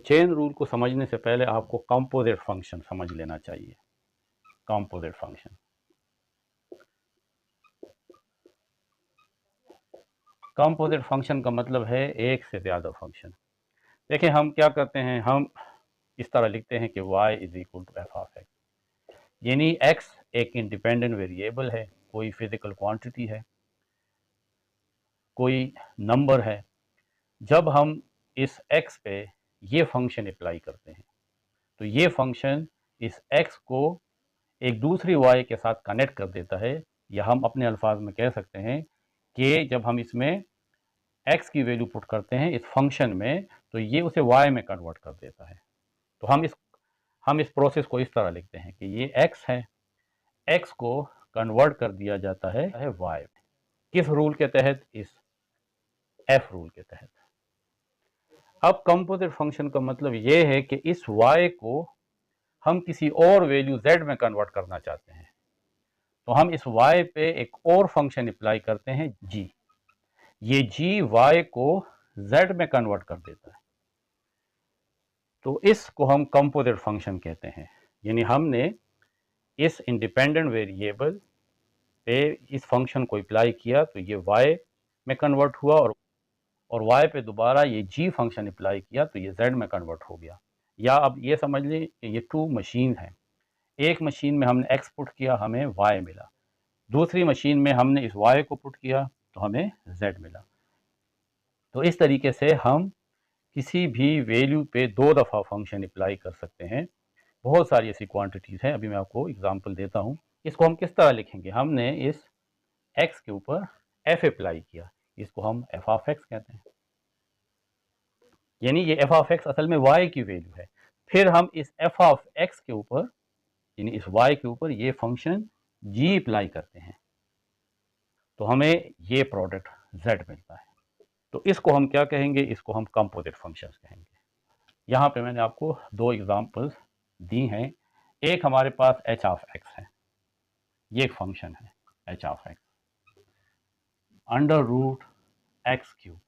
Chain rule को समझने से पहले आपको कंपोजिट फंक्शन समझ लेना चाहिए। कंपोजिट फंक्शन, कंपोजिट फंक्शन का मतलब है एक से ज़्यादा फंक्शन। देखिए हम क्या करते हैं, हम इस तरह लिखते हैं कि y is equal to f of x, यानी x एक इंडिपेंडेंट वेरिएबल है, कोई फिजिकल क्वांटिटी है, कोई नंबर है। जब हम इस x पे ये फंक्शन अप्लाई करते हैं तो ये फंक्शन इस x को एक दूसरी y के साथ कनेक्ट कर देता है, या हम अपने अल्फाज में कह सकते हैं कि जब हम इसमें x की वैल्यू पुट करते हैं इस फंक्शन में तो ये उसे y में कन्वर्ट कर देता है। तो हम इस प्रोसेस को इस तरह लिखते हैं कि ये x है, x को कन्वर्ट कर दिया जाता है y में। किस रूल के तहत? इस f रूल के तहत। अब कंपोजिट फंक्शन का मतलब ये है कि इस y को हम किसी और वैल्यू z में कन्वर्ट करना चाहते हैं, तो हम इस y पे एक और फंक्शन अप्लाई करते हैं g। ये g y को z में कन्वर्ट कर देता है, तो इसको हम कंपोजिट फंक्शन कहते हैं। यानी हमने इस इंडिपेंडेंट वेरिएबल पे इस फंक्शन को अप्लाई किया तो ये y में कन्वर्ट हुआ, और y पे दोबारा ये g फंक्शन अप्लाई किया तो ये z में कन्वर्ट हो गया। या अब ये समझ लें कि ये टू मशीन है, एक मशीन में हमने x पुट किया हमें y मिला, दूसरी मशीन में हमने इस y को पुट किया तो हमें z मिला। तो इस तरीके से हम किसी भी वैल्यू पे दो दफ़ा फंक्शन अप्लाई कर सकते हैं। बहुत सारी ऐसी क्वांटिटीज़ हैं, अभी मैं आपको एग्जांपल देता हूँ। इसको हम किस तरह लिखेंगे, हमने इस x के ऊपर f अप्लाई किया, इसको हम f ऑफ x कहते हैं, यानी ये f ऑफ x असल में y की वैल्यू है। फिर हम इस f ऑफ x के ऊपर यानी इस y के ऊपर ये फंक्शन g अप्लाई करते हैं, तो हमें ये प्रोडक्ट z मिलता है। तो इसको हम क्या कहेंगे, इसको हम कंपोजिट फंक्शंस कहेंगे। यहाँ पे मैंने आपको दो एग्जांपल्स दी हैं। एक हमारे पास h ऑफ x है, ये एक फंक्शन है h of x under root x cube.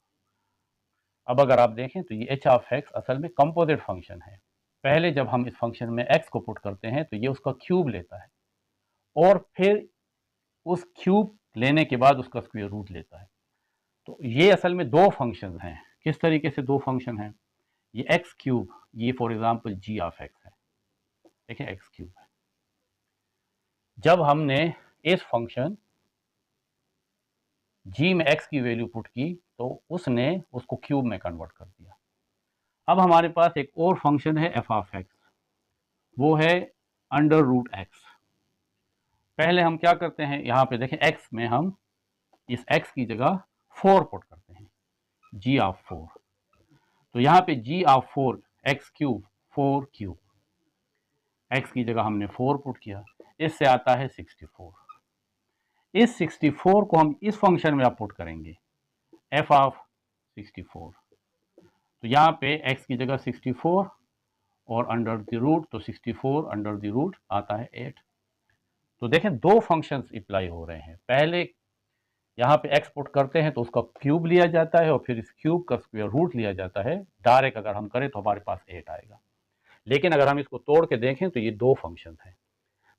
अब अगर आप देखें तो ये h ऑफ x असल में कंपोजिट फंक्शन है। पहले जब हम इस फंक्शन में x को पुट करते हैं तो ये उसका क्यूब लेता है, और फिर उस क्यूब लेने के बाद उसका स्क्वायर रूट लेता है। तो ये असल में दो फंक्शन हैं। किस तरीके से दो फंक्शन हैं, ये एक्स क्यूब, ये for example g of x है, देखिए एक्स क्यूब है। जब हमने इस फंक्शन जी में एक्स की वैल्यू पुट की तो उसने उसको क्यूब में कन्वर्ट कर दिया। अब हमारे पास एक और फंक्शन है एफ ऑफ एक्स, वो है अंडर रूट एक्स। पहले हम क्या करते हैं, यहाँ पे देखें एक्स में हम इस एक्स की जगह 4 पुट करते हैं, जी ऑफ 4। तो यहाँ पे g of 4 x cube 4 cube, x की जगह हमने 4 पुट किया, इससे आता है 64। इस 64 को हम इस फंक्शन में आप पुट करेंगे एफ ऑफ 64। तो यहाँ पे एक्स की जगह 64 और अंडर द रूट, तो 64 अंडर द रूट आता है 8। तो देखें दो फंक्शंस अप्लाई हो रहे हैं। पहले यहाँ पे एक्स पुट करते हैं तो उसका क्यूब लिया जाता है और फिर इस क्यूब का स्क्वायर रूट लिया जाता है। डायरेक्ट अगर हम करें तो हमारे पास 8 आएगा, लेकिन अगर हम इसको तोड़ के देखें तो ये दो फंक्शन हैं।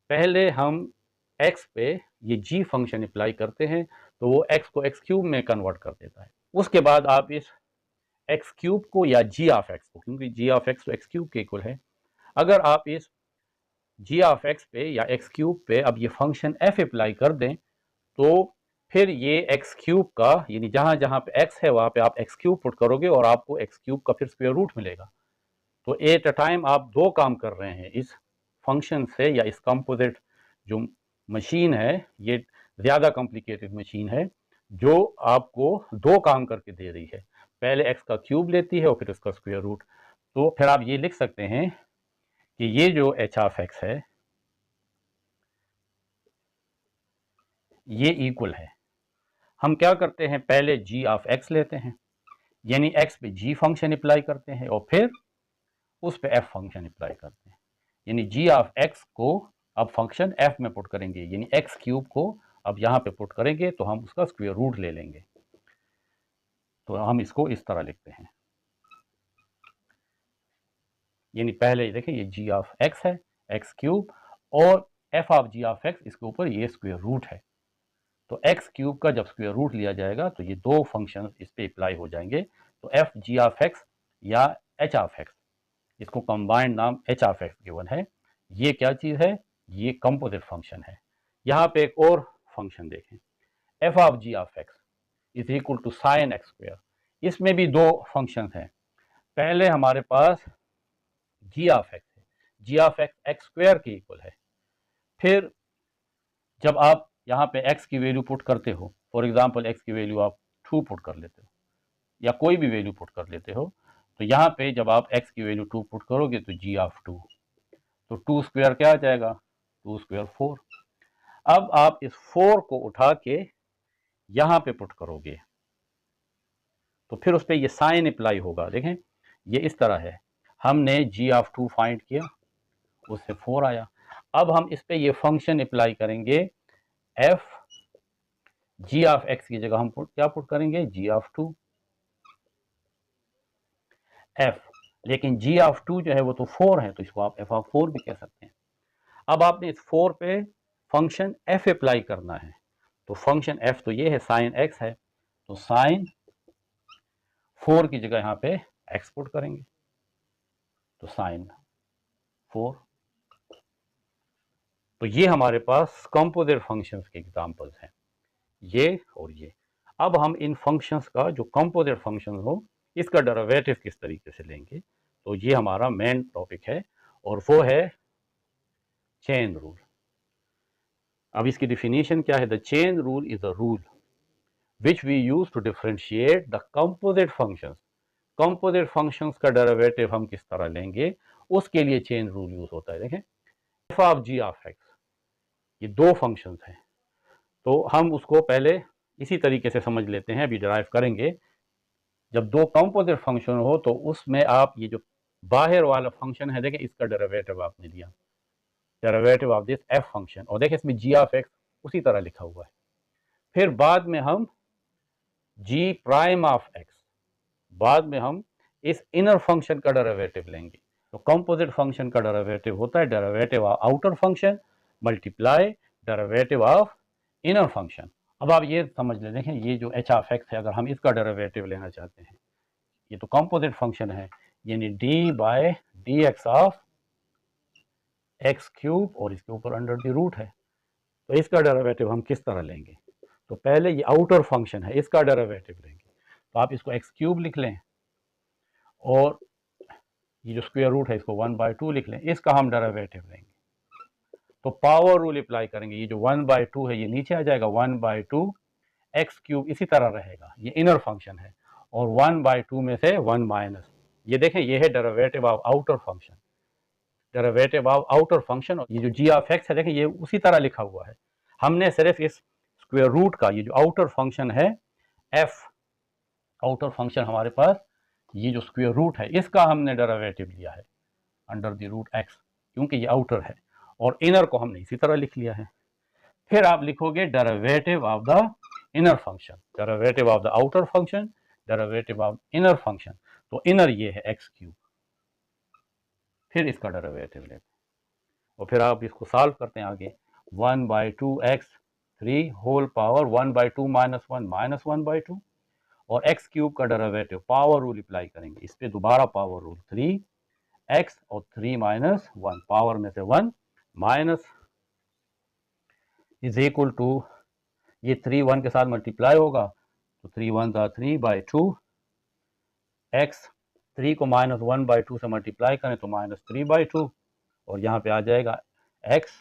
पहले हम x पे ये g फंक्शन अप्लाई करते हैं तो वो x को x क्यूब में कन्वर्ट कर देता है। उसके बाद आप इस x क्यूब को या g ऑफ x को, क्योंकि g ऑफ x तो x क्यूब के इक्वल है, अगर आप इस g ऑफ x पे या x क्यूब पे अब ये फंक्शन f अप्लाई कर दें तो फिर ये x क्यूब का यानी जहां जहां पे x है वहां पे आप x क्यूब पुट करोगे और आपको x क्यूब का फिर स्क्वायर रूट मिलेगा। तो एट अ टाइम आप दो काम कर रहे हैं इस फंक्शन से, या इस कंपोजिट जो मशीन है ये ज़्यादा कॉम्प्लिकेटेड मशीन है जो आपको दो काम करके दे रही है। पहले x का क्यूब लेती है और फिर उसका स्क्वायर रूट। तो फिर आप ये लिख सकते हैं कि ये जो h ऑफ x है ये इक्वल है, हम क्या करते हैं पहले g ऑफ x लेते हैं, यानी x पे g फंक्शन अप्लाई करते हैं और फिर उस पे f फंक्शन अप्लाई करते हैं, यानी g ऑफ x को अब फंक्शन f में पुट करेंगे, यानी x क्यूब को अब यहाँ पे पुट करेंगे तो हम उसका स्क्वायर रूट ले लेंगे। तो हम इसको इस तरह लिखते हैं। यानी पहले देखें ये जी ऑफ एक्स है, एक्स क्यूब, और f of g of x, इसके ऊपर ये स्क्वायर रूट है। तो एक्स क्यूब का जब स्क्वायर रूट लिया जाएगा तो ये दो फंक्शन इस पे अप्लाई हो जाएंगे। तो एफ जी ऑफ एक्स या एच ऑफ एक्स, इसको कंबाइंड नाम एच ऑफ एक्स गिवन है। ये क्या चीज़ है? ये कंपोजिट फंक्शन है। यहाँ पे एक और फंक्शन देखें, f of g of x is equal to sine x square. इसमें भी दो फंक्शन हैं। पहले हमारे पास जी ऑफ एक्स है, जी ऑफ एक्स एक्स स्क्वायर के इक्वल है। फिर जब आप यहाँ पे x की वैल्यू पुट करते हो, फॉर एग्जांपल x की वैल्यू आप 2 पुट कर लेते हो या कोई भी वैल्यू पुट कर लेते हो, तो यहाँ पे जब आप x की वैल्यू 2 पुट करोगे तो g ऑफ 2, तो 2 स्क्वायर क्या आ जाएगा? 2 स्क्वायर 4। अब आप इस 4 को उठा के यहाँ पे पुट करोगे तो फिर उस पर ये साइन अप्लाई होगा। देखें ये इस तरह है, हमने g ऑफ 2 फाइंड किया, उससे 4 आया। अब हम इस पे ये फंक्शन अप्लाई करेंगे, एफ जी ऑफ एक्स की जगह हम क्या पुट करेंगे? जी ऑफ 2 एफ, लेकिन जी ऑफ 2 जो है वो तो 4 है, तो इसको आप एफ ऑफ 4 भी कह सकते हैं। अब आपने इस 4 पे फंक्शन एफ अप्लाई करना है, तो फंक्शन एफ तो ये है, साइन एक्स है, तो साइन 4 की जगह यहाँ पे एक्स पुट करेंगे, तो साइन 4। तो ये हमारे पास कंपोजिट फंक्शंस के एग्जांपल्स हैं, ये और ये। अब हम इन फंक्शंस का जो कंपोजिट फंक्शन हो, इसका डेरिवेटिव किस तरीके से लेंगे, तो ये हमारा मेन टॉपिक है, और वो है चेन रूल। अब इसकी डिफिनीशन क्या है? The chain rule is a rule which we use to differentiate the composite functions. Composite functions का डेरिवेटिव हम किस तरह लेंगे, उसके लिए चेन रूल यूज होता है। देखें f of g of x, ये दो फंक्शंस हैं, तो हम उसको पहले इसी तरीके से समझ लेते हैं, अभी डिराइव करेंगे। जब दो कंपोजिट फंक्शन हो तो उसमें आप ये जो बाहर वाला फंक्शन है, देखें इसका डेरिवेटिव आपने लिया, derivative of this F function, और देखें इसमें जी ऑफ एक्स उसी तरह लिखा हुआ है। फिर बाद में हम जी प्राइम ऑफ एक्स, बाद में हम इस इनर फंक्शन का डेरिवेटिव लेंगे। तो कंपोजिट फंक्शन का डेरिवेटिव होता है derivative of outer function multiply derivative of inner function. अब आप ये समझ लें, देखें ये जो एच ऑफ एक्स है, अगर हम इसका डेरिवेटिव लेना चाहते हैं, ये तो कंपोजिट फंक्शन है, यानी d by d x of x cube, और इसके ऊपर अंडर द रूट है। तो इसका डेरिवेटिव हम किस तरह लेंगे? तो पहले ये आउटर फंक्शन है, इसका डेरिवेटिव लेंगे, तो आप इसको एक्स क्यूब लिख लें, और ये जो स्क्वायर रूट है इसको 1/2 लिख लें, इसका हम डेरिवेटिव लेंगे। तो पावर रूल अप्लाई करेंगे, ये जो 1/2 है ये नीचे आ जाएगा, 1/2 एक्स क्यूब इसी तरह रहेगा, ये इनर फंक्शन है, और 1/2 में से 1 माइनस, ये देखें ये है derivative of outer function, derivative of outer function. और ये जो जी ऑफ एक्स है, देखें ये उसी तरह लिखा हुआ है, हमने सिर्फ इस स्क्वायर रूट का, ये जो आउटर फंक्शन है एफ, आउटर फंक्शन हमारे पास ये जो स्क्वायर रूट है, इसका हमने डेरिवेटिव लिया है अंडर द रूट एक्स, क्योंकि ये आउटर है, और इनर को हमने इसी तरह लिख लिया है। फिर आप लिखोगे derivative of the inner function, derivative of the outer function, derivative of inner function, तो इनर ये है एक्स क्यूब, फिर इसका डेरिवेटिव लेते हैं, और फिर आप इसको सॉल्व करते हैं आगे, 1/2 x 3 whole power 1/2 minus 1 minus 1/2, और एक्स क्यूब का डेरिवेटिव पावर रूल अप्लाई करेंगे, इस पे दोबारा पावर रूल, 3 एक्स और 3 माइनस 1, पावर में से 1 माइनस इज इक्वल टू, ये 3 1 के साथ मल्टीप्लाई होगा, तो 3 1 3/2 एक्स, 3 को माइनस 1/2 से मल्टीप्लाई करें तो माइनस 3/2, और यहाँ पे आ जाएगा एक्स,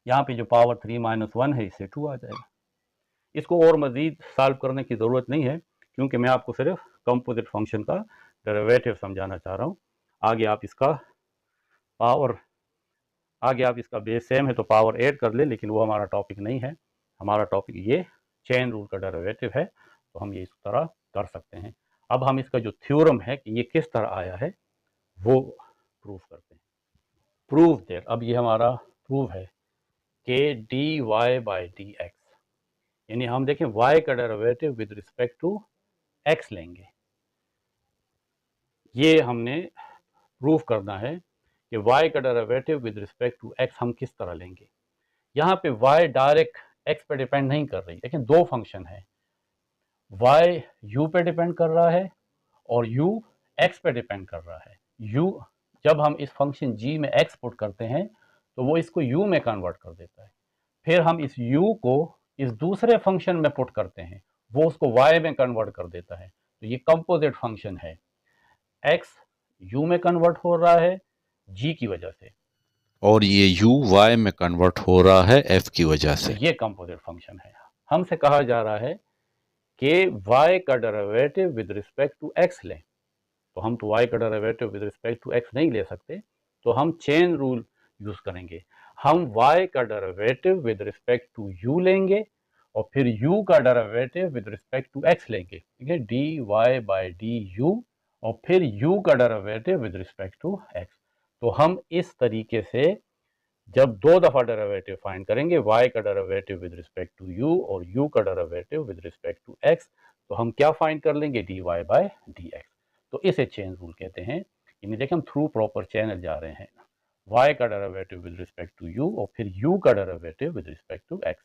यहाँ पे जो पावर 3 माइनस 1 है इससे 2 आ जाएगा। इसको और मज़ीद सॉल्व करने की ज़रूरत नहीं है, क्योंकि मैं आपको सिर्फ कंपोजिट फंक्शन का डेरिवेटिव समझाना चाह रहा हूँ। आगे आप इसका पावर, आगे आप इसका बेस सेम है तो पावर ऐड कर ले, लेकिन वो हमारा टॉपिक नहीं है। हमारा टॉपिक ये चेन रूल का डेरिवेटिव है, तो हम ये इस तरह कर सकते हैं। अब हम इसका जो थ्योरम है कि ये किस तरह आया है वो प्रूफ करते हैं। प्रूव दैट, अब ये हमारा प्रूव है कि d y by d x, यानी हम देखें y का derivative with respect to x लेंगे। ये हमने प्रूफ करना है कि y का derivative with respect to x हम किस तरह लेंगे। यहाँ पे y डायरेक्ट x पे डिपेंड नहीं कर रही, लेकिन दो फंक्शन है, y u पे डिपेंड कर रहा है और u x पे डिपेंड कर रहा है। u जब हम इस फंक्शन g में x पुट करते हैं तो वो इसको u में कन्वर्ट कर देता है, फिर हम इस u को इस दूसरे फंक्शन में पुट करते हैं, वो उसको y में कन्वर्ट कर देता है। तो ये कंपोजिट फंक्शन है, x u में कन्वर्ट हो रहा है g की वजह से, और ये u y में कन्वर्ट हो रहा है f की वजह तो से। ये कंपोजिट फंक्शन है। हमसे कहा जा रहा है कि y का derivative with respect to x लें, तो हम तो y का derivative with respect to x नहीं ले सकते, तो हम चेन रूल यूज करेंगे। हम y का derivative with respect to u लेंगे और फिर u का derivative with respect to x लेंगे, ठीक है, dy बाई du, और फिर u का derivative with respect to x। तो हम इस तरीके से जब दो दफा डेरिवेटिव फाइंड करेंगे, y का derivative with respect to u और u का derivative with respect to x, तो हम क्या फाइंड कर लेंगे, dy बाई dx। तो इसे चेन रूल कहते हैं। यानी देखिए हम थ्रू प्रॉपर चैनल जा रहे हैं, y का derivative with respect to u और फिर u का derivative with respect to x।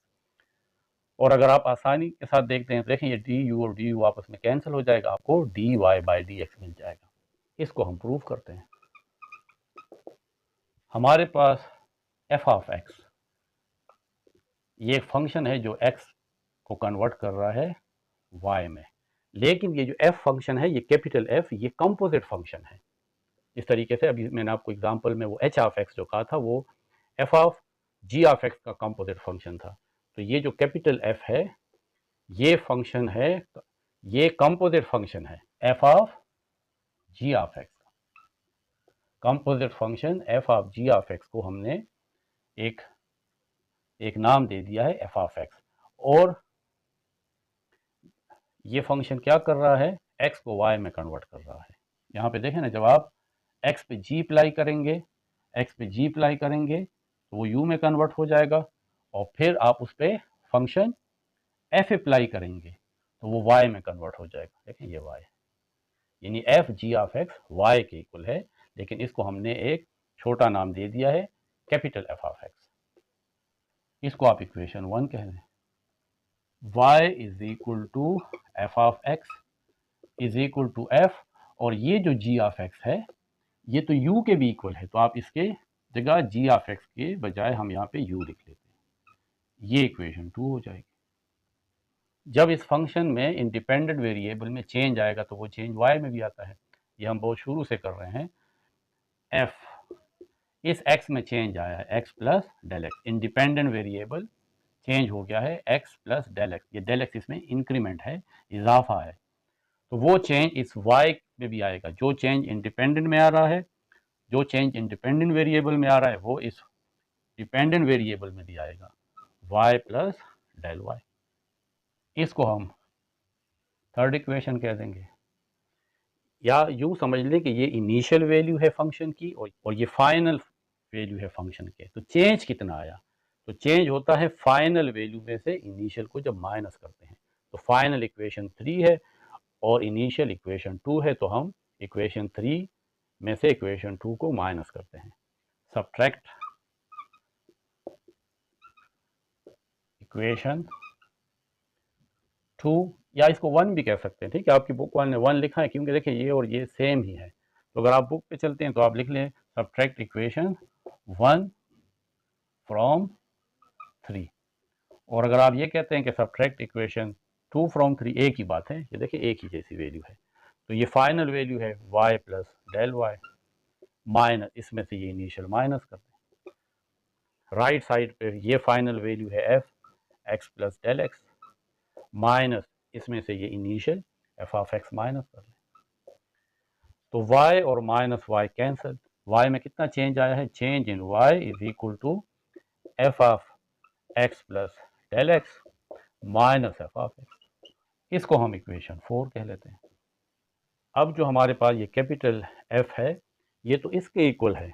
और अगर आप आसानी के साथ देखते हैं तो देखें ये du और du आपस में कैंसिल हो जाएगा, आपको dy बाई dx मिल जाएगा। इसको हम प्रूव करते हैं। हमारे पास f ऑफ x, ये एक फंक्शन है जो x को कन्वर्ट कर रहा है y में, लेकिन ये जो f फंक्शन है, ये कैपिटल F, ये कंपोजिट फंक्शन है। इस तरीके से अभी मैंने आपको एग्जांपल में वो h ऑफ x जो कहा था वो f of g of x का कंपोजिट फंक्शन था। तो ये जो कैपिटल F है ये फंक्शन है, ये कंपोजिट फंक्शन है f of g of x का। Composite function f of g of x को हमने एक नाम दे दिया है f ऑफ x, और ये फंक्शन क्या कर रहा है, x को y में कन्वर्ट कर रहा है। यहाँ पे देखें ना, जब आप x पे g अप्लाई करेंगे तो वो u में कन्वर्ट हो जाएगा, और फिर आप उस पर फंक्शन f अप्लाई करेंगे तो वो y में कन्वर्ट हो जाएगा। देखें ये y, यानी f g of x y के इक्वल है, लेकिन इसको हमने एक छोटा नाम दे दिया है कैपिटल f ऑफ x। इसको आप इक्वेशन 1 कह दें। y is equal to f of x is equal to f, और ये जो g ऑफ x है ये तो u के भी इक्वल है, तो आप इसके जगह g ऑफ x के बजाय हम यहाँ पे u लिख लेते हैं, ये इक्वेशन 2 हो जाएगी। जब इस फंक्शन में इंडिपेंडेंट वेरिएबल में चेंज आएगा तो वो चेंज y में भी आता है, ये हम बहुत शुरू से कर रहे हैं। f इस x में चेंज आया है x plus del x, independent variable change हो गया है x प्लस डेल एक्स, ये डेल एक्स इसमें इंक्रीमेंट है, इजाफा है, तो वो चेंज इस y में भी आएगा। जो चेंज इंडिपेंडेंट में आ रहा है, जो चेंज इंडिपेंडेंट वेरिएबल में आ रहा है वो इस डिपेंडेंट वेरिएबल में भी आएगा, y प्लस डेल y। इसको हम थर्ड इक्वेशन कह देंगे, या यूँ समझ लें कि ये इनिशियल वैल्यू है फंक्शन की और ये फाइनल वैल्यू है फंक्शन के। तो चेंज कितना आया, तो चेंज होता है फाइनल वैल्यू में से इनिशियल को जब माइनस करते हैं। तो फाइनल इक्वेशन 3 है और इनिशियल इक्वेशन 2 है, तो हम इक्वेशन 3 में से इक्वेशन 2 को माइनस करते हैं। सब्ट्रैक्ट इक्वेशन 2, या इसको 1 भी कह सकते हैं, ठीक है, आपकी बुक वाले ने 1 लिखा है क्योंकि देखिए ये और ये सेम ही है। तो अगर आप बुक पे चलते हैं तो आप लिख लें सब्ट्रैक्ट इक्वेशन 1 फ्रॉम 3, और अगर आप ये कहते हैं कि सब्ट्रैक्ट इक्वेशन 2 फ्रॉम 3, एक ही बात है, ये देखिए एक ही जैसी वैल्यू है। तो ये फाइनल वैल्यू है y plus del y minus, इसमें से ये इनिशियल माइनस करते हैं, राइट साइड पे ये फाइनल वैल्यू है f x plus del x minus, इसमें से ये initial f of x minus कर लें, तो y और माइनस y कैंसिल, y में कितना चेंज आया है, change in y is equal to f of x plus del x minus f of x। इसको हम इक्वेशन 4 कह लेते हैं। अब जो हमारे पास ये कैपिटल F है ये तो इसके इक्वल है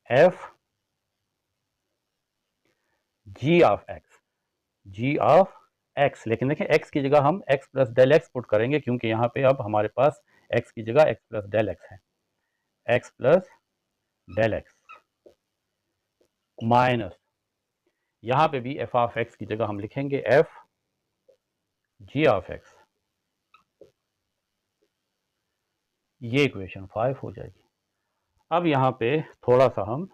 f g ऑफ x, लेकिन देखिए x की जगह हम x plus del x put करेंगे क्योंकि यहाँ पे अब हमारे पास x की जगह x प्लस डेल एक्स है। X plus del x minus, यहाँ पे भी एफ ऑफ एक्स की जगह हम लिखेंगे एफ जी ऑफ एक्स। ये इक्वेशन 5 हो जाएगी। अब यहाँ पे थोड़ा सा हम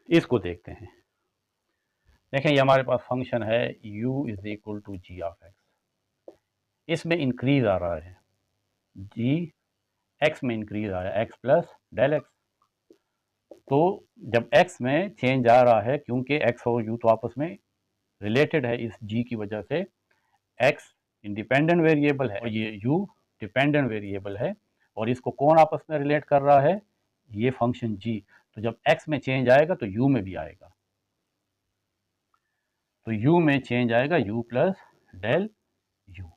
इसको देखते हैं। देखें, ये हमारे पास फंक्शन है u is equal to g of x. इसमें इंक्रीज आ रहा है, जी एक्स में इंक्रीज आ रहा है, एक्स प्लस डेल एक्स। तो जब x में चेंज आ रहा है, क्योंकि x और u तो आपस में रिलेटेड है इस g की वजह से, x इंडिपेंडेंट वेरिएबल है और ये u डिपेंडेंट वेरिएबल है, और इसको कौन आपस में रिलेट कर रहा है, ये फंक्शन g। तो जब x में चेंज आएगा तो u में भी आएगा, तो u में चेंज आएगा u प्लस डेल u,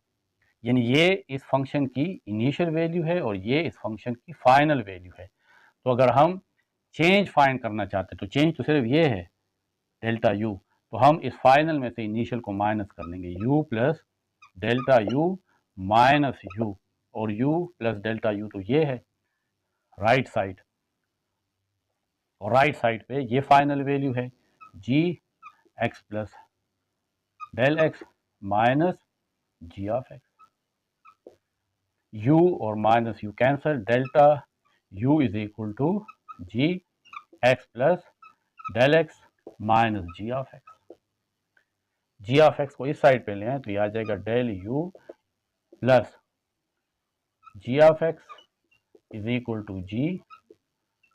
यानी ये इस फंक्शन की इनिशियल वैल्यू है और ये इस फंक्शन की फाइनल वैल्यू है। तो अगर हम चेंज फाइंड करना चाहते हैं तो चेंज तो सिर्फ ये है डेल्टा u, तो हम इस फाइनल में से इनिशियल को माइनस कर लेंगे, u plus delta u minus u, और u प्लस डेल्टा u तो ये है राइट साइड, और राइट साइड पे ये फाइनल वैल्यू है g x plus del x minus g of x। u और minus u cancel, delta u is equal to g x plus del x minus g of x। g of x को इस side पे लें तो ये आ जाएगा del u plus g of x is equal to g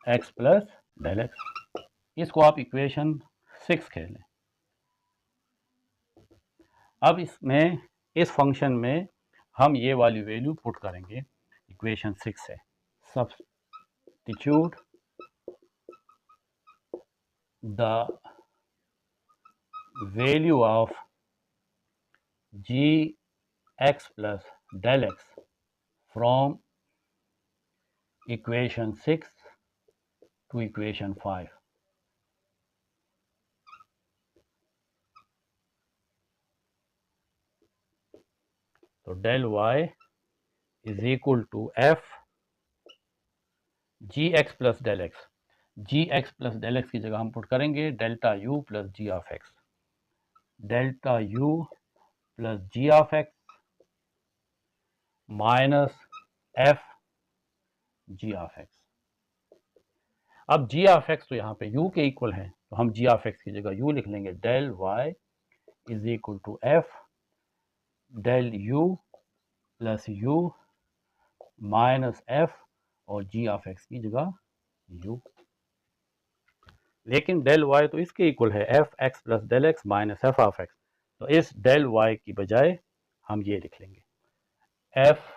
x plus del x। इसको आप इक्वेशन 6 कह लें। अब इसमें इस फंक्शन में हम ये वाली वैल्यू पुट करेंगे इक्वेशन 6 से। Substitute the value of g x plus del x from equation 6 to equation 5। तो del y is equal to f g x plus del x. G x plus del x की जगह हम put करेंगे delta u plus g of x, delta u plus g of x minus f g of x. अब g of x तो यहाँ पे u के equal है, तो हम जी ऑफ एक्स की जगह u लिख लेंगे, del y is equal to f del u plus u minus f, और जी ऑफ एक्स की जगह u। लेकिन डेल वाई तो इसके इक्वल है f x plus del x minus f of x, तो इस डेल वाई की बजाय हम ये लिख लेंगे f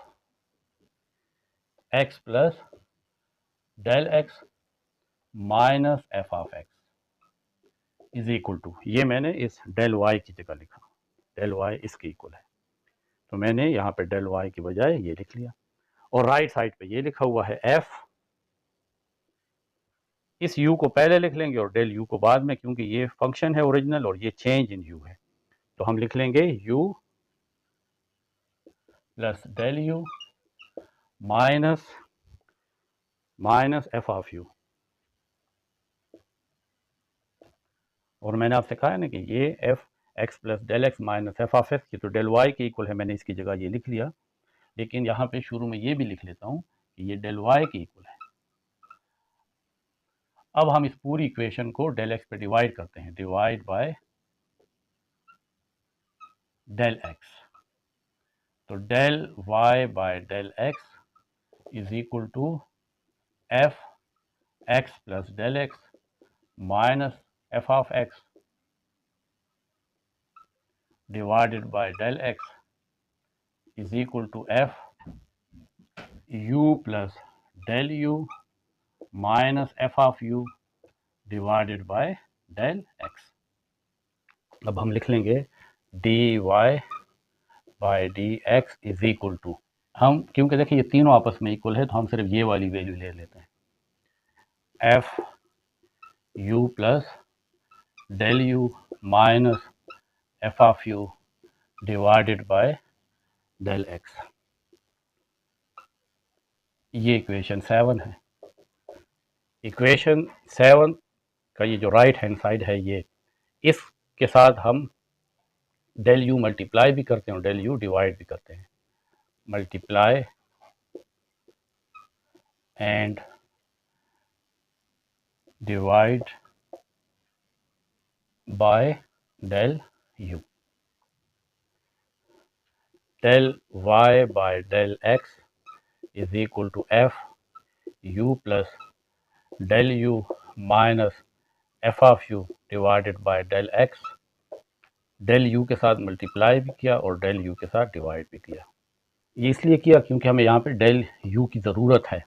x plus del x minus f of x is equal to, ये मैंने इस डेल वाई की जगह लिखा, डेल वाई इसके इक्वल है, तो मैंने यहाँ पे डेल वाई की बजाय ये लिख लिया, और राइट साइड पे ये लिखा हुआ है एफ, इस u को पहले लिख लेंगे और डेल u को बाद में, क्योंकि ये फंक्शन है ओरिजिनल और ये चेंज इन u है, तो हम लिख लेंगे u plus del u minus minus f of u। और मैंने आपसे कहा है ना कि ये f x plus del x minus f of x की तो डेल वाई के इक्वल है, मैंने इसकी जगह ये लिख लिया, लेकिन यहाँ पे शुरू में ये भी लिख लेता हूँ कि ये डेल वाई के इक्वल है। अब हम इस पूरी इक्वेशन को डेल एक्स पे डिवाइड करते हैं, डिवाइड बाय डेल एक्स, तो del y by del x is equal to f x plus del x minus f of x divided by del x is equal to f u plus del u minus f of u divided by del x. अब हम लिख लेंगे d y by d x is equal to, हम क्योंकि देखिए ये तीनों आपस में इक्वल है तो हम सिर्फ ये वाली वैल्यू ले लेते हैं, f u plus del u minus f of u divided by del x. ये इक्वेशन 7 है। इक्वेशन 7 का ये जो राइट हैंड साइड है ये, इसके साथ हम डेल यू मल्टीप्लाई भी करते हैं और डेल यू डिवाइड भी करते हैं। Multiply and divide by del u. Del y by del x is equal to f u plus del u minus f of u divided by del x. Del u के साथ multiply भी किया और del u के साथ divide भी किया। ये इसलिए किया क्योंकि हमें यहाँ पे डेल यू की ज़रूरत है।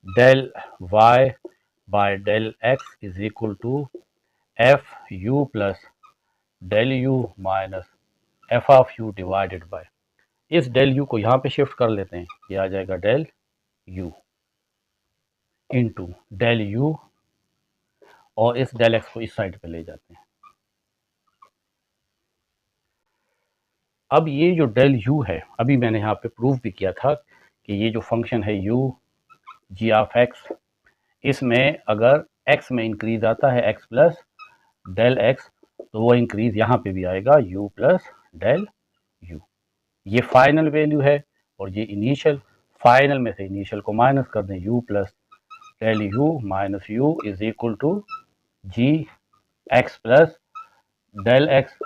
Del y by del x is equal to f u plus del u minus f of u divided by, इस डेल यू को यहाँ पे शिफ्ट कर लेते हैं, ये आ जाएगा del u into del u, और इस डेल एक्स को इस साइड पे ले जाते हैं। अब ये जो डेल यू है, अभी मैंने यहाँ पे प्रूफ भी किया था कि ये जो फंक्शन है यू जी ऑफ एक्स, इसमें अगर एक्स में इंक्रीज आता है एक्स प्लस डेल एक्स, तो वो इंक्रीज यहाँ पे भी आएगा यू प्लस डेल यू। ये फाइनल वैल्यू है और ये इनिशियल, फाइनल में से इनिशियल को माइनस कर दें, u plus del u minus u is equal to g x plus del x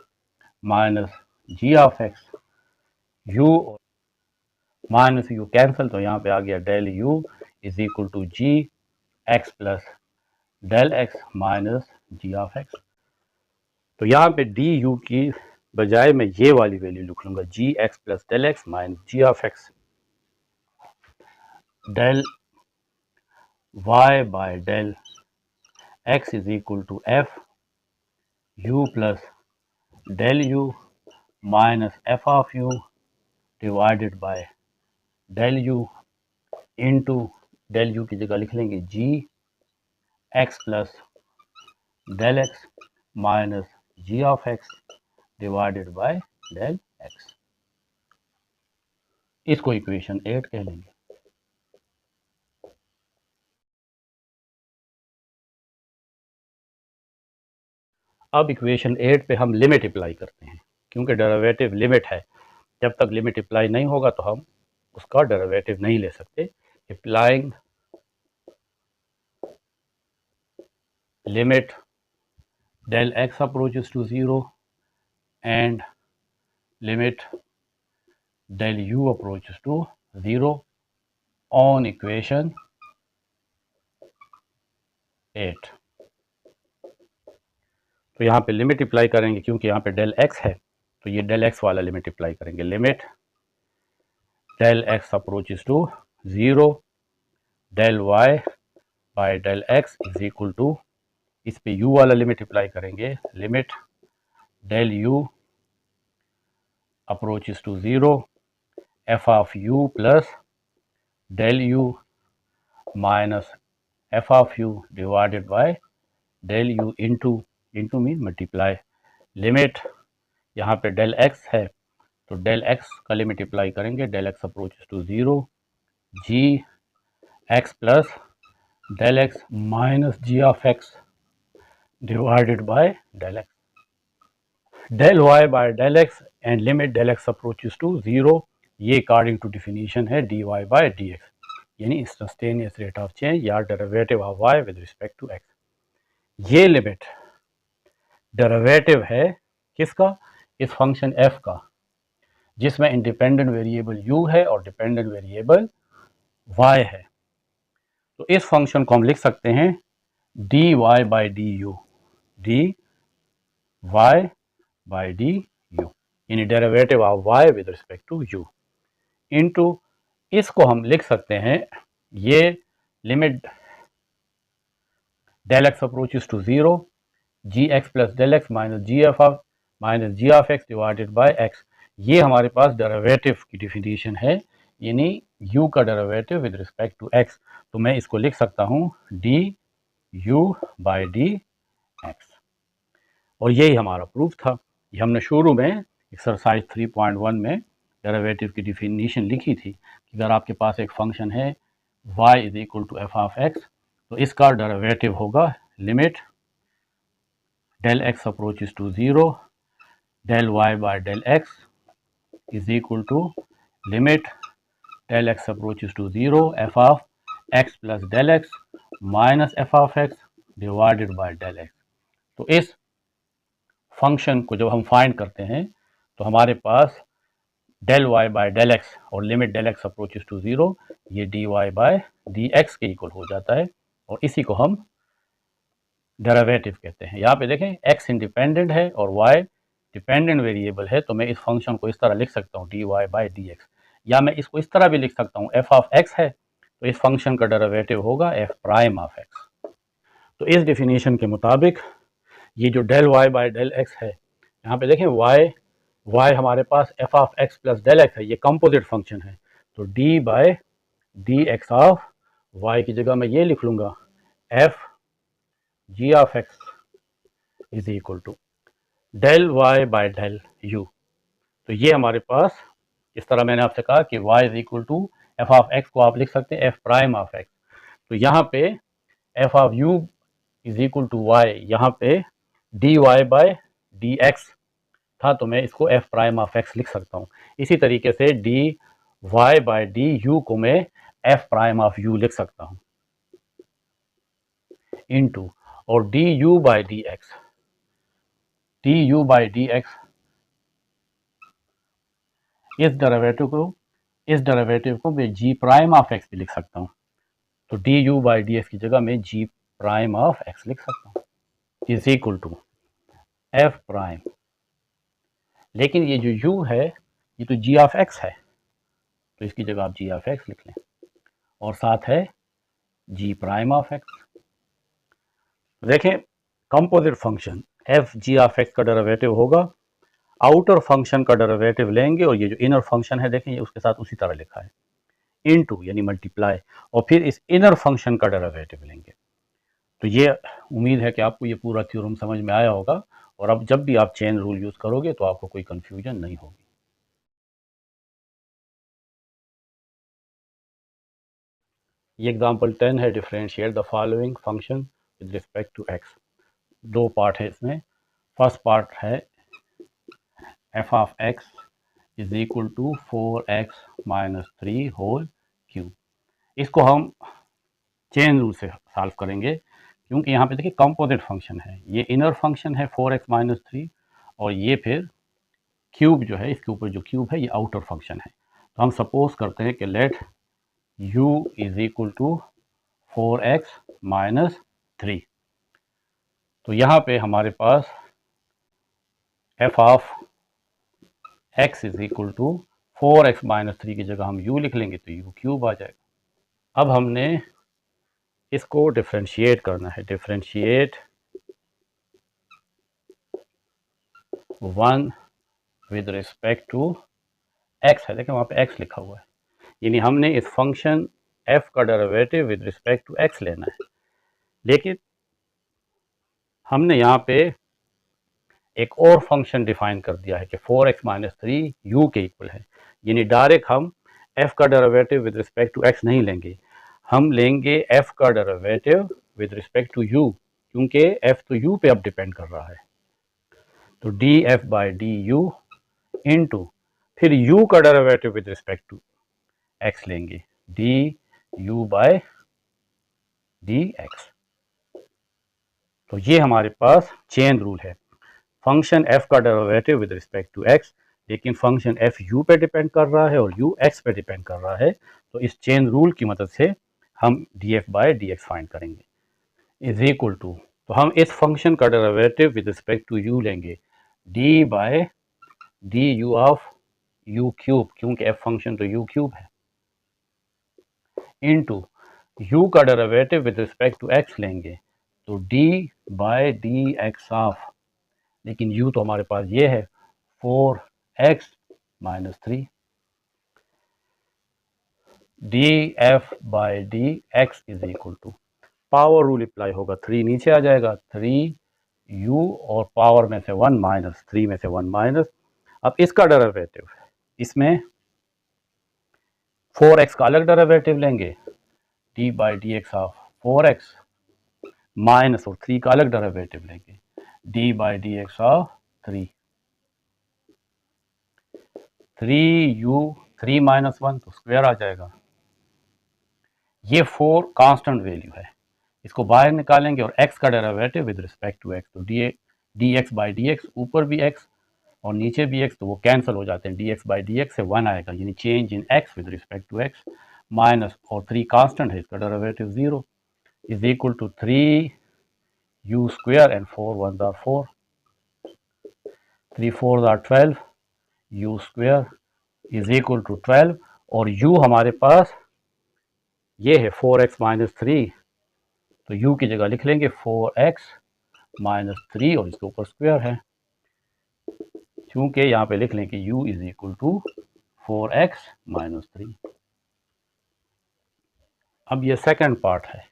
minus g of x. U minus u cancel, तो यहाँ पे आ गया del u is equal to g x plus del x minus g of x. तो यहाँ पे D you की बजाय मैं ये वाली वैल्यू लिख लूँगा, g x plus del x minus g of x. Del y by del x is equal to f u plus del u minus f of u divided by del u into del u की जगह लिख लेंगे g x plus del x minus g of x divided by del x. इसको equation 8 कह लेंगे। अब equation 8 पे हम लिमिट अप्लाई करते हैं, क्योंकि डेरिवेटिव लिमिट है, जब तक लिमिट अप्लाई नहीं होगा तो हम उसका डेरिवेटिव नहीं ले सकते। Applying limit del x approaches to 0 and limit del u approaches to 0 on equation 8। तो यहाँ पे लिमिट अप्लाई करेंगे, क्योंकि यहाँ पे डेल एक्स है तो ये डेल एक्स वाला लिमिट अप्लाई करेंगे। Limit del x approaches to 0 del y by del x is equal to, इस पे u वाला लिमिट अप्लाई करेंगे, limit del u approaches to 0 f of u plus del u minus f of u divided by del u into mean multiply. Limit यहाँ पे del x है तो del x का limit apply करेंगे, del x approaches to 0 g x plus del x minus g of x divided by del x. Del y by del x and limit del x approaches to 0, ये according to definition है d y by d x, यानी instantaneous rate of change या derivative of y with respect to x. ये limit derivative है किसका? इस function F का, जिसमें इंडिपेंडेंट वेरिएबल u है और डिपेंडेंट वेरिएबल y है। तो इस फंक्शन को हम लिख सकते हैं d y by d u, d y by d u, यानी derivative of y with respect to u into, इसको हम लिख सकते हैं ये limit del x approaches to 0 g x plus del x minus g of x divided by x. ये हमारे पास derivative की डिफिनीशन है, यानी u का derivative with respect to x। तो मैं इसको लिख सकता हूँ d u by d x, और यही हमारा प्रूफ था। ये हमने शुरू में एक्सरसाइज 3.1 में डेरिवेटिव की डिफिनीशन लिखी थी कि अगर आपके पास एक फंक्शन है y is equal to f of x तो इसका डेरिवेटिव होगा limit del x approaches to 0 del y by del x is equal to limit del x approaches to 0 f of x plus del x minus f of x divided by del x. तो इस function को जब हम find करते हैं तो हमारे पास del y by del x और limit del x approaches to 0 ये d y by d x के इक्वल हो जाता है और इसी को हम डेरिवेटिव कहते हैं। यहाँ पे देखें एक्स इंडिपेंडेंट है और वाई डिपेंडेंट वेरिएबल है, तो मैं इस फंक्शन को इस तरह लिख सकता हूँ d y by d x, या मैं इसको इस तरह भी लिख सकता हूँ एफ ऑफ एक्स है तो इस फंक्शन का डेरिवेटिव होगा एफ प्राइम ऑफ एक्स। तो इस डेफिनेशन के मुताबिक ये जो del y by del x है, यहाँ पे देखें वाई हमारे पास f of x plus del x है, ये कंपोजिट फंक्शन है, तो d by d x of y की जगह मैं ये लिख लूँगा f g of x is equal to del y by del u. तो ये हमारे पास इस तरह मैंने आपसे कहा कि y is equal to f of x को आप लिख सकते हैं एफ प्राइम ऑफ एक्स। तो यहाँ पे f of u is equal to y, यहाँ पे d y by d x था तो मैं इसको एफ प्राइम ऑफ एक्स लिख सकता हूँ। इसी तरीके से d y by d u को मैं एफ प्राइम ऑफ यू लिख सकता हूँ इनटू और d u by d x इस डेरिवेटिव को मैं जी प्राइम ऑफ एक्स भी लिख सकता हूँ, तो D u by d x की जगह मैं जी प्राइम ऑफ एक्स लिख सकता हूँ is equal to f prime, लेकिन ये जो यू है ये तो जी ऑफ एक्स है तो इसकी जगह आप जी ऑफ एक्स लिख लें और साथ है जी प्राइम ऑफ एक्स। देखें composite function F g of x का डेरिवेटिव होगा आउटर फंक्शन का डेरिवेटिव लेंगे और ये जो इनर फंक्शन है देखें ये उसके साथ उसी तरह लिखा है इनटू यानी मल्टीप्लाई और फिर इस इनर फंक्शन का डेरिवेटिव लेंगे। तो ये उम्मीद है कि आपको ये पूरा थ्योरम समझ में आया होगा और अब जब भी आप चेन रूल यूज़ करोगे तो आपको कोई कंफ्यूजन नहीं होगी। ये एग्जांपल 10 है, differentiate the following function with respect to x. दो पार्ट है इसमें। फर्स्ट पार्ट है f of x is equal to 4x minus 3 whole cube. इसको हम चेन रूल से सॉल्व करेंगे क्योंकि यहाँ पे देखिए कंपोजिट फंक्शन है, ये इनर फंक्शन है 4x माइनस 3 और ये फिर क्यूब जो है इसके ऊपर जो क्यूब है ये आउटर फंक्शन है। तो हम सपोज करते हैं कि let u is equal to 4x minus 3। तो यहाँ पे हमारे पास f of x is equal to 4x minus 3 की जगह हम u लिख लेंगे तो u क्यूब आ जाएगा। अब हमने इसको डिफरेंशिएट करना है, differentiate 1 with respect to x है, देखिए वहाँ पे x लिखा हुआ है, यानी हमने इस फंक्शन f का derivative with respect to x लेना है। लेकिन हमने यहाँ पे एक और फंक्शन डिफाइन कर दिया है कि 4x माइनस 3 u के इक्वल है, यानी डायरेक्ट हम f का derivative with respect to x नहीं लेंगे, हम लेंगे f का derivative with respect to u, क्योंकि f तो u पे अब डिपेंड कर रहा है। तो d f by d u into फिर u का derivative with respect to x लेंगे d u by d x. तो ये हमारे पास चेन रूल है, फंक्शन f का derivative with respect to x, लेकिन फंक्शन f u पे डिपेंड कर रहा है और u x पे डिपेंड कर रहा है। तो इस चेन रूल की मदद से हम df बाय dx फाइंड करेंगे इज इक्वल टू, तो हम इस फंक्शन का derivative with respect to u लेंगे d by d u of u cube, क्योंकि f फंक्शन तो u क्यूब है, इनटू u का derivative with respect to x लेंगे तो d by d x of, लेकिन u तो हमारे पास ये है 4x minus 3 d f by d x is equal to, power rule apply होगा, 3 नीचे आ जाएगा 3u और पावर में से 1 माइनस 3 में से 1 माइनस। अब इसका डेरिवेटिव इसमें 4x का अलग डेरिवेटिव लेंगे d by d x of 4x minus और 3 का अलग डेरिवेटिव लेंगे, D by d x of 3, 3 minus 1 तो स्क्वायर आ जाएगा। ये 4 कांस्टेंट वैल्यू है, इसको बाहर निकालेंगे और x का derivative with respect to x, तो d x by d x, ऊपर भी x और नीचे भी x, तो वो कैंसिल हो जाते हैं, dx बाई डी एक्स से 1 आएगा, यानी change in x with respect to x, minus और 3 कांस्टेंट है, इसका derivative 0 is equal to 3 u square and 4 1 are 4, 3 4 are 12, u square is equal to 12, और u हमारे पास ये है 4x माइनस 3, तो u की जगह लिख लेंगे 4x माइनस 3 और इसके ऊपर स्क्वायर है, क्योंकि यहाँ पे लिख लें कि u is equal to 4x minus 3। अब ये सेकंड पार्ट है,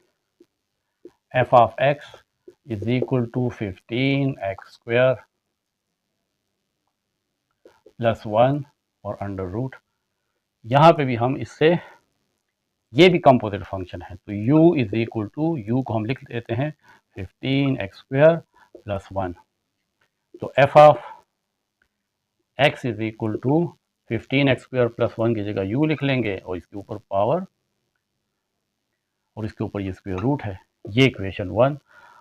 f of x is equal to 15x square plus 1 और अंडर रूट, यहाँ पे भी हम इससे, ये भी कंपोजिट फंक्शन है, तो u is equal to, u को हम लिख देते हैं 15x स्क्वायर प्लस 1, तो f of x is equal to 15x square plus 1 की जगह u लिख लेंगे और इसके ऊपर पावर और इसके ऊपर ये स्क्वायर रूट है, ये इक्वेशन 1।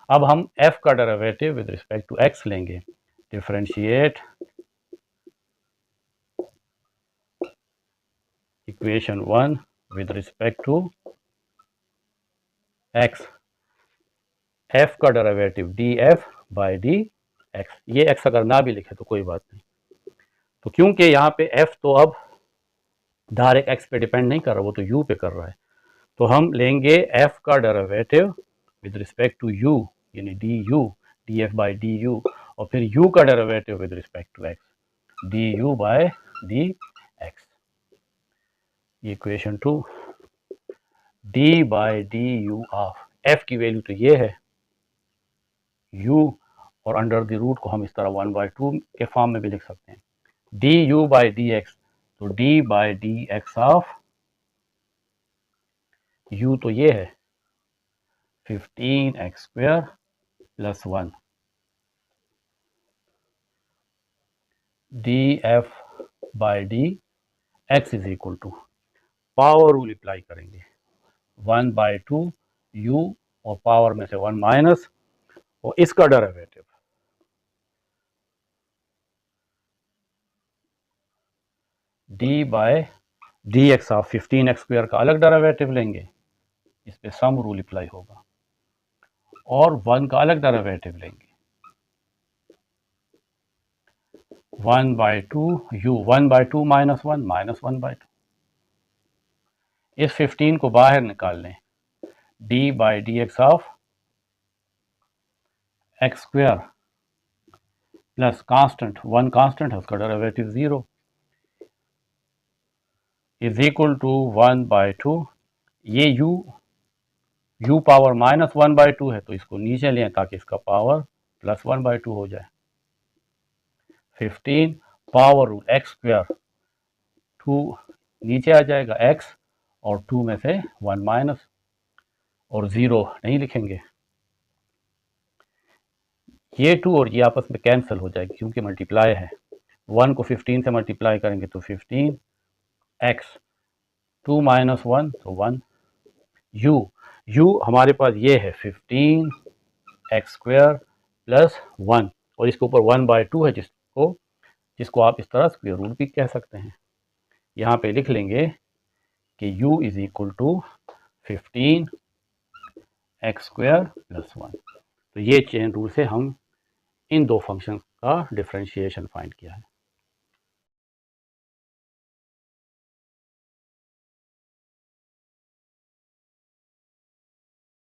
अब हम f का derivative with respect to x लेंगे, differentiate equation 1 with respect to x, f का derivative df by d x, ये x अगर ना भी लिखे तो कोई बात नहीं, तो क्योंकि यहाँ पे f तो अब डायरेक्ट x पे डिपेंड नहीं कर रहा, वो तो u पे कर रहा है, तो हम लेंगे f का derivative with respect to u, यानी du df बाई du, और फिर u का derivative with respect to x, du by dx, ये equation 2, d by du of f की वैल्यू तो ये है u, और अंडर द रूट को हम इस तरह 1/2 के फॉर्म में भी लिख सकते हैं, du बाई dx, तो d by dx of u तो ये है 15x square plus 1, df by d x is equal to, power rule apply करेंगे, 1/2 u और पावर में से 1 माइनस और इसका derivative, d by d x of 15x square का अलग डेरिवेटिव लेंगे, इस पे सम रूल अप्लाई होगा, और 1 का अलग डेरिवेटिव लेंगे, 1/2 u, 1/2 माइनस 1 माइनस 1/2, इस 15 को बाहर निकाल लें, d by d x of x square plus constant, 1 constant है उसका डेरिवेटिव 0 इज इक्वल टू 1/2, ये u पावर माइनस 1/2 है, तो इसको नीचे लें ताकि इसका पावर प्लस 1/2 हो जाए, 15 पावर रूल एक्स स्क्वायर, 2 नीचे आ जाएगा x और 2 में से 1 माइनस और 0 नहीं लिखेंगे, ये 2 और ये आपस में कैंसिल हो जाएगी क्योंकि मल्टीप्लाई है, 1 को 15 से मल्टीप्लाई करेंगे तो 15x, 2 माइनस 1 तो 1, u हमारे पास ये है 15x स्क्वायर प्लस 1 और इसके ऊपर 1/2 है, जिसको आप इस तरह स्क्वायर रूट भी कह सकते हैं, यहाँ पे लिख लेंगे कि u is equal to 15x square plus 1, तो ये चेन रूल से हम इन दो फंक्शन का डिफरेंशिएशन फाइंड किया है।